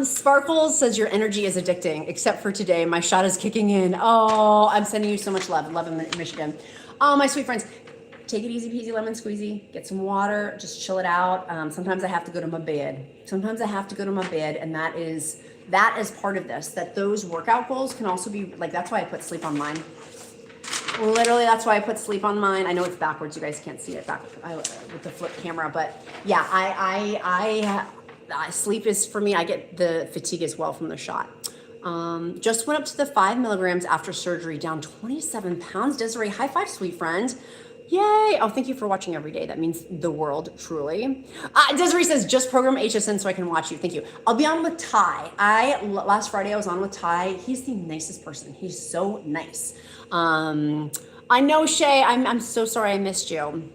Sparkles says your energy is addicting, except for today. My shot is kicking in. Oh, I'm sending you so much love. Love in Michigan. Oh, my sweet friends. Take it easy peasy lemon squeezy. Get some water. Just chill it out. Sometimes I have to go to my bed. And that is part of this. That those workout goals can also be like, that's why I put sleep on mine. Literally, that's why I put sleep on mine. I know it's backwards. You guys can't see it back with the flip camera, but yeah, sleep is for me. I get the fatigue as well from the shot. Just went up to the 5 milligrams after surgery, down 27 pounds. Desiree, high five, sweet friend. Yay. Oh, thank you for watching every day. That means the world, truly. Desiree says, just program HSN so I can watch you. Thank you. I'll be on with Ty. Last Friday, I was on with Ty. He's the nicest person. He's so nice. I know, Shay, I'm so sorry I missed you.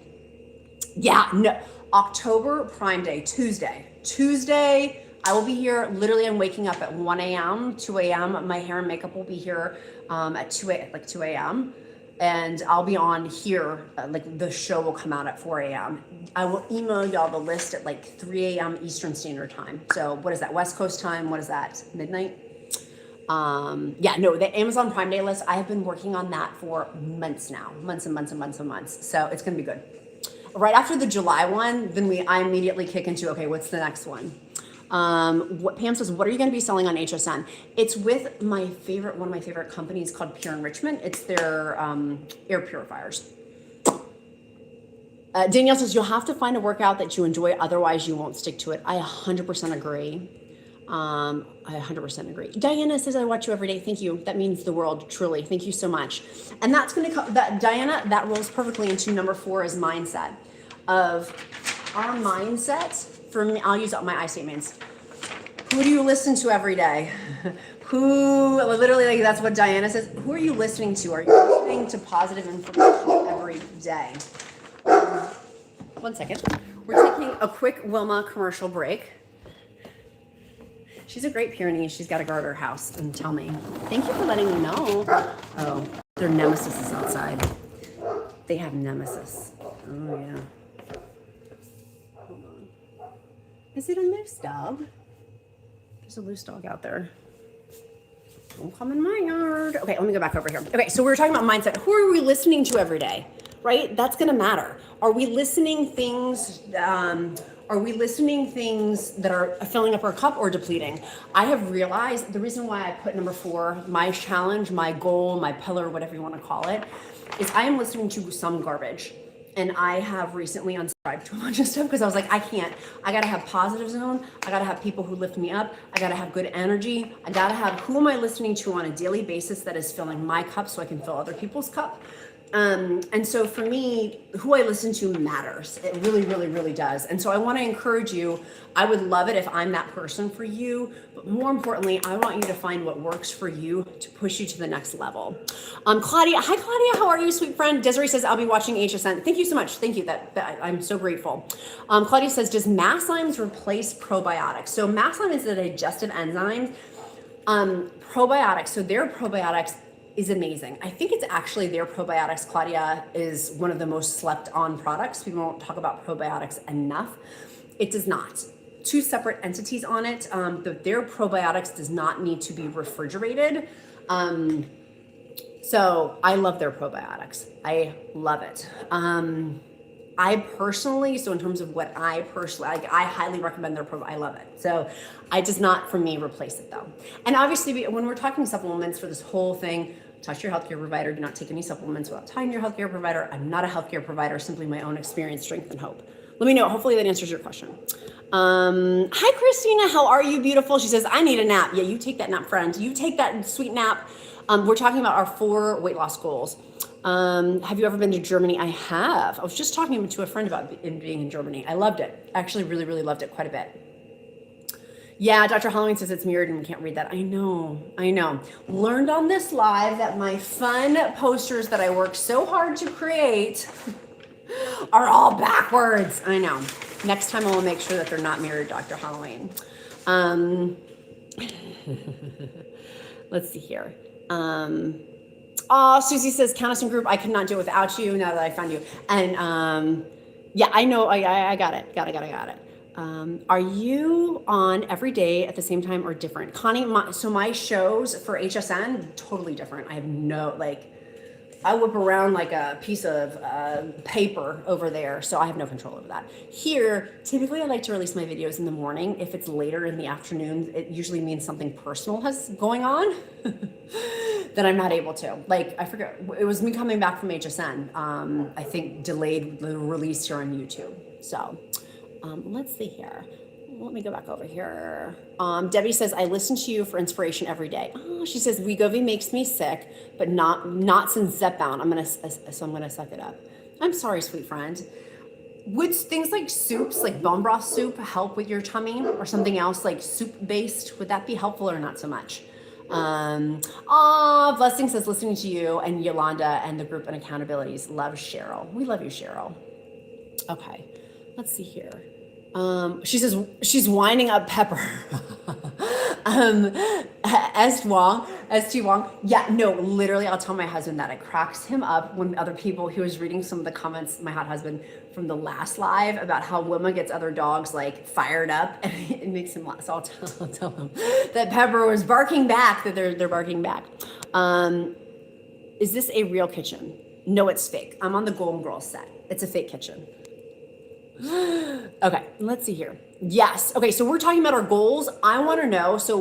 Yeah, no, October Prime Day, Tuesday, I will be here. Literally, I'm waking up at 1 a.m., 2 a.m. My hair and makeup will be here at 2 a.m. And I'll be on here, like the show will come out at 4 a.m. I will email y'all the list at like 3 a.m. Eastern Standard Time. So what is that, West Coast time? What is that, midnight? Yeah, no, the Amazon Prime Day list, I have been working on that for months now, months. So it's going to be good. Right after the July one, then I immediately kick into, okay, what's the next one? Pam says, what are you going to be selling on HSN? It's with one of my favorite companies called Pure Enrichment. It's their air purifiers. Danielle says, you'll have to find a workout that you enjoy, otherwise you won't stick to it. I 100% agree. I 100% agree. Diana says, I watch you every day. Thank you. That means the world, truly. Thank you so much. And that's going to Diana, that rolls perfectly into number 4 is mindset. Of our mindset, for me, I'll use my I statements. Who do you listen to every day? Literally, like, that's what Diana says. Who are you listening to? Are you listening to positive information every day? 1 second. We're taking a quick Wilma commercial break. She's a Great Pyrenees. She's got to guard her house and tell me. Thank you for letting me know. Oh, their nemesis is outside. They have nemesis. Oh, yeah. Hold on. Is it a loose dog? There's a loose dog out there. Don't come in my yard. Okay, let me go back over here. Okay, so we were talking about mindset. Who are we listening to every day, right? That's going to matter. Are we listening things... Are we listening things that are filling up our cup or depleting? I have realized the reason why I put number 4, my challenge, my goal, my pillar, whatever you want to call it, is I am listening to some garbage. And I have recently unsubscribed to a bunch of stuff because I was like, I can't. I got to have positive zone. I got to have people who lift me up. I got to have good energy. I got to have who am I listening to on a daily basis that is filling my cup so I can fill other people's cup. And so for me, who I listen to matters. It really, really, really does. And so I want to encourage you. I would love it if I'm that person for you. But more importantly, I want you to find what works for you to push you to the next level. Claudia, hi Claudia, how are you, sweet friend? Desiree says, I'll be watching HSN. Thank you so much. Thank you. That I'm so grateful. Claudia says, does Masszymes replace probiotics? So Masszyme is a digestive enzyme. Probiotics, so their probiotics is amazing. I think it's actually their probiotics, Claudia, is one of the most slept on products. People don't talk about probiotics enough. It does not. 2 separate entities on it. Their probiotics does not need to be refrigerated. So I love their probiotics. I love it. I personally, so in terms of what I personally, I highly recommend their I love it. So I does not, for me, replace it though. And obviously when we're talking supplements for this whole thing, talk to your healthcare provider. Do not take any supplements without talking to your healthcare provider. I'm not a healthcare provider, simply my own experience, strength, and hope. Let me know. Hopefully that answers your question. Hi, Christina. How are you, beautiful? She says, I need a nap. Yeah, you take that nap, friend. You take that sweet nap. We're talking about our 4 weight loss goals. Have you ever been to Germany? I have. I was just talking to a friend about being in Germany. I loved it. Actually, really, really loved it quite a bit. Yeah, Dr. Halloween says it's mirrored and we can't read that. I know. Learned on this live that my fun posters that I worked so hard to create are all backwards. I know. Next time I will make sure that they're not mirrored, Dr. Halloween. Let's see here. Susie says, Countess and group, I could not do it without you now that I found you. And yeah, I know, I got it. Are you on every day at the same time or different? Connie, so my shows for HSN, totally different. I have no, like, I whip around like a piece of paper over there, so I have no control over that. Here, typically I like to release my videos in the morning. If it's later in the afternoon, it usually means something personal has going on that I'm not able to. Like, I forget, it was me coming back from HSN. I think delayed the release here on YouTube. So let's see here. Let me go back over here. Debbie says, I listen to you for inspiration every day. Oh, she says, WEGOVY makes me sick, but not since ZepBound. I'm gonna suck it up. I'm sorry, sweet friend. Would things like soups, like bone broth soup, help with your tummy, or something else like soup based? Would that be helpful or not so much? Blessing says, listening to you and Yolanda and the group and accountabilities. Love, Cheryl. We love you, Cheryl. Okay, let's see here. She says she's winding up Pepper. S. Wong. Yeah, no, literally, I'll tell my husband that. It cracks him up when other people, he was reading some of the comments, my hot husband, from the last live about how Wilma gets other dogs like fired up, and it makes him laugh. So I'll tell him that Pepper was barking back, that they're barking back. Is this a real kitchen? No, it's fake. I'm on the Golden Girls set. It's a fake kitchen. Okay, let's see here. Yes. Okay, so we're talking about our goals. I want to know. So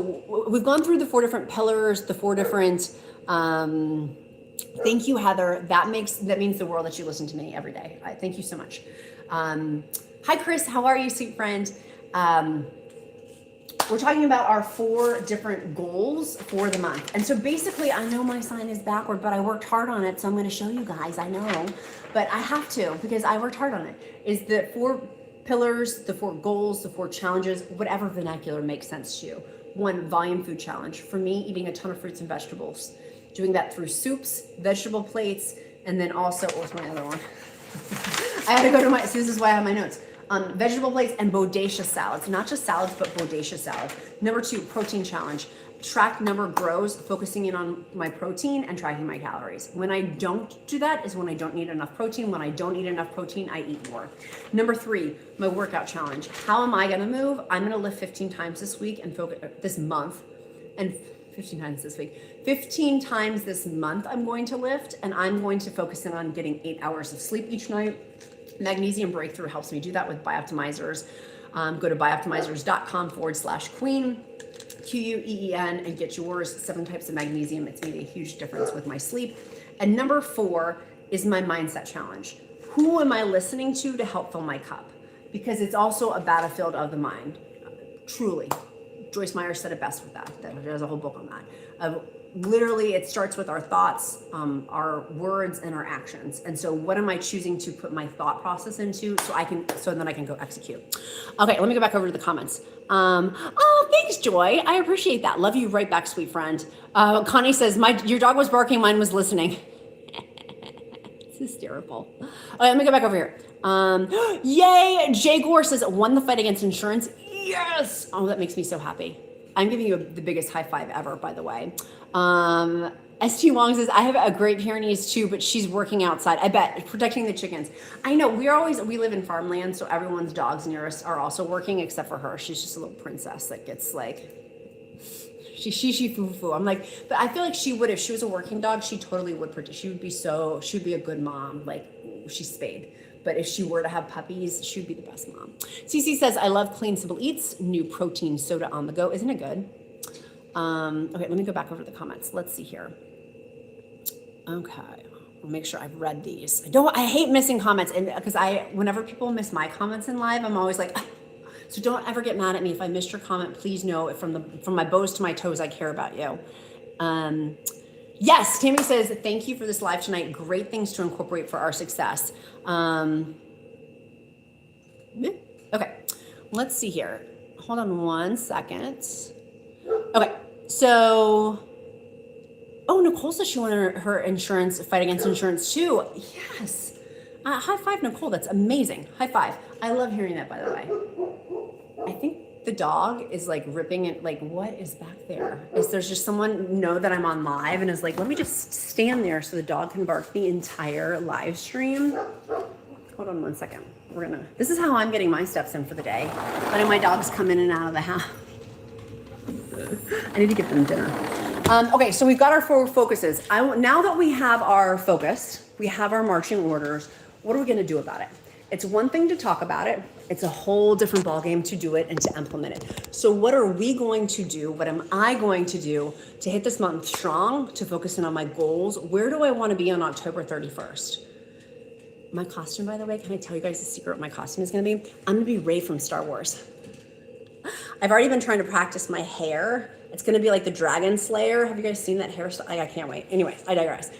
we've gone through the 4 different pillars, the 4 different. Thank you, Heather. That means the world that you listen to me every day. Thank you so much. Hi, Chris. How are you, sweet friend? We're talking about our 4 different goals for the month. And so basically, I know my sign is backward, but I worked hard on it. So I'm going to show you guys. I know, but I have to because I worked hard on it. Is the 4 pillars, the 4 goals, the 4 challenges, whatever vernacular makes sense to you. 1, volume food challenge. For me, eating a ton of fruits and vegetables. Doing that through soups, vegetable plates, and then also, what's my other one? I had to go to so this is why I have my notes. Vegetable plates and bodacious salads. Not just salads, but bodacious salads. Number 2, protein challenge. Track number grows, focusing in on my protein and tracking my calories. When I don't do that is when I don't need enough protein. When I don't eat enough protein, I eat more. Number 3, my workout challenge. How am I gonna move? I'm gonna lift 15 times this week and focus this month, and 15 times this week. 15 times this month I'm going to lift, and I'm going to focus in on getting 8 hours of sleep each night. Magnesium Breakthrough helps me do that with BIOptimizers. Go to bioptimizers.com/queen. QUEEN, and get yours. 7 types of magnesium. It's made a huge difference with my sleep. And number 4 is my mindset challenge. Who am I listening to help fill my cup? Because it's also a battlefield of the mind. Truly. Joyce Meyer said it best with that. There's a whole book on that. Literally, it starts with our thoughts, our words, and our actions. And so what am I choosing to put my thought process into so then I can go execute? Okay, let me go back over to the comments. Oh, thanks, Joy. I appreciate that. Love you right back, sweet friend. Connie says, your dog was barking, mine was listening. It's hysterical. Okay, let me go back over here. Yay! Jay Gore says, won the fight against insurance. Yes! Oh, that makes me so happy. I'm giving you the biggest high five ever, by the way. ST Wong says, I have a Great Pyrenees too, but she's working outside. I bet, protecting the chickens. I know, we live in farmland, so everyone's dogs near us are also working except for her. She's just a little princess that gets like, she foo. I'm like, but I feel like she would, if she was a working dog, she totally would protect. She would be a good mom. Like, she's spayed. But if she were to have puppies, she would be the best mom. Cece says, I love Clean Simple Eats, new protein soda on the go. Isn't it good? Okay, let me go back over to the comments. Let's see here. Okay, I'll make sure I've read these. I hate missing comments, and because whenever people miss my comments in live, I'm always like, so don't ever get mad at me if I missed your comment. Please know from my bows to my toes, I care about you. Yes, Tammy says, thank you for this live tonight. Great things to incorporate for our success. Okay, let's see here. Hold on 1 second. Okay, so, Nicole says she won her insurance, fight against insurance too. Yes. High five, Nicole. That's amazing. High five. I love hearing that, by the way. I think the dog is like ripping it. Like, what is back there? There's just someone know that I'm on live and is like, let me just stand there so the dog can bark the entire live stream. Hold on 1 second. This is how I'm getting my steps in for the day. Letting my dogs come in and out of the house. I need to give them dinner. Okay, so we've got our 4 focuses. Now that we have our focus, we have our marching orders, what are we gonna do about it? It's one thing to talk about it. It's a whole different ballgame to do it and to implement it. So what are we going to do? What am I going to do to hit this month strong, to focus in on my goals? Where do I wanna be on October 31st? My costume, by the way, can I tell you guys the secret what my costume is gonna be? I'm gonna be Rey from Star Wars. I've already been trying to practice my hair. It's gonna be like the Dragon Slayer. Have you guys seen that hairstyle? I can't wait. Anyways, I digress.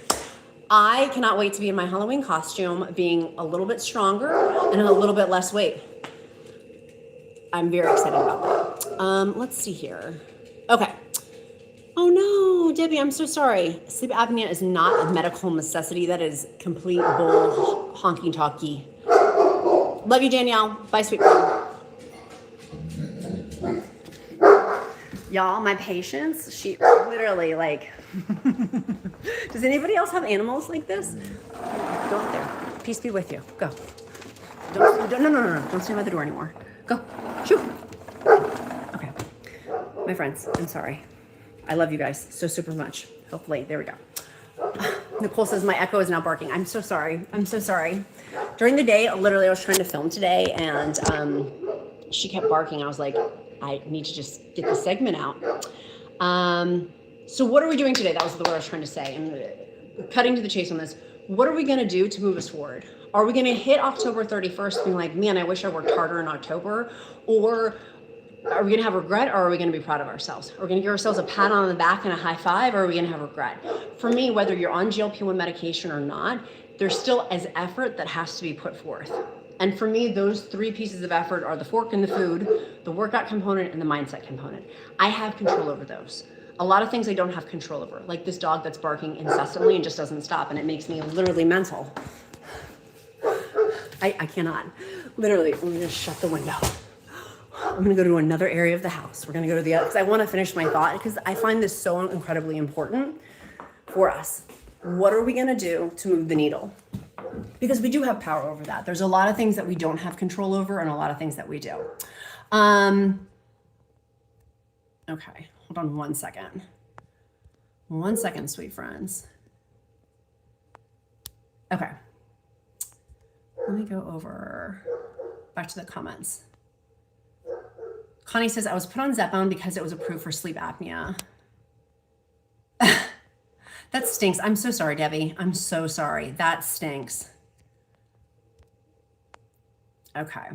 I cannot wait to be in my Halloween costume, being a little bit stronger and a little bit less weight. I'm very excited about that. Let's see here. Okay. Oh no, Debbie, I'm so sorry. Sleep apnea is not a medical necessity. That is complete bull honky talky. Love you, Danielle. Bye, sweet girl. Y'all, my patience, she literally like, does anybody else have animals like this? Go out there. Peace be with you. Go. No. Don't stand by the door anymore. Go. Shoo. Okay. My friends, I'm sorry. I love you guys so super much. Hopefully, there we go. Nicole says my echo is now barking. I'm so sorry. I'm so sorry. During the day, literally, I was trying to film today, and she kept barking. I was like, I need to just get the segment out. So what are we doing today? That was the word I was trying to say. And cutting to the chase on this. What are we going to do to move us forward? Are we going to hit October 31st being like, man, I wish I worked harder in October? Or are we going to have regret, or are we going to be proud of ourselves? Are we going to give ourselves a pat on the back and a high five, or are we going to have regret? For me, whether you're on GLP-1 medication or not, there's still as effort that has to be put forth. And for me, those 3 pieces of effort are the fork in the food, the workout component, and the mindset component. I have control over those. A lot of things I don't have control over, like this dog that's barking incessantly and just doesn't stop, and it makes me literally mental. I cannot. Literally, I'm gonna shut the window. I'm gonna go to another area of the house. We're gonna go to the other, because I wanna finish my thought, because I find this so incredibly important for us. What are we gonna do to move the needle? Because we do have power over that. There's a lot of things that we don't have control over and a lot of things that we do. Okay, hold on 1 second. 1 second, sweet friends. Okay. Let me go over back to the comments. Connie says, I was put on Zepbound because it was approved for sleep apnea. That stinks. I'm so sorry, Debbie. I'm so sorry. That stinks. Okay.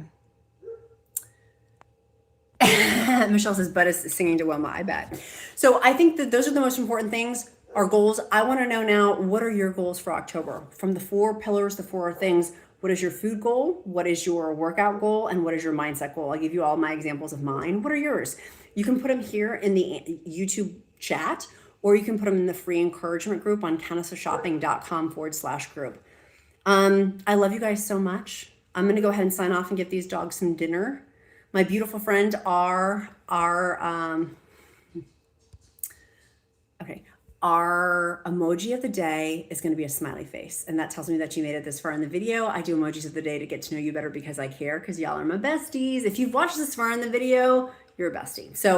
Michelle says, Bud is singing to Wilma, I bet. So I think that those are the most important things, our goals. I want to know now, what are your goals for October? From the 4 pillars, the 4 things, what is your food goal? What is your workout goal? And what is your mindset goal? I'll give you all my examples of mine. What are yours? You can put them here in the YouTube chat, or you can put them in the free encouragement group on countessofshopping.com/group. I love you guys so much. I'm going to go ahead and sign off and get these dogs some dinner. My beautiful friend, our emoji of the day is going to be a smiley face. And that tells me that you made it this far in the video. I do emojis of the day to get to know you better because I care, because y'all are my besties. If you've watched this far in the video, you're a bestie. So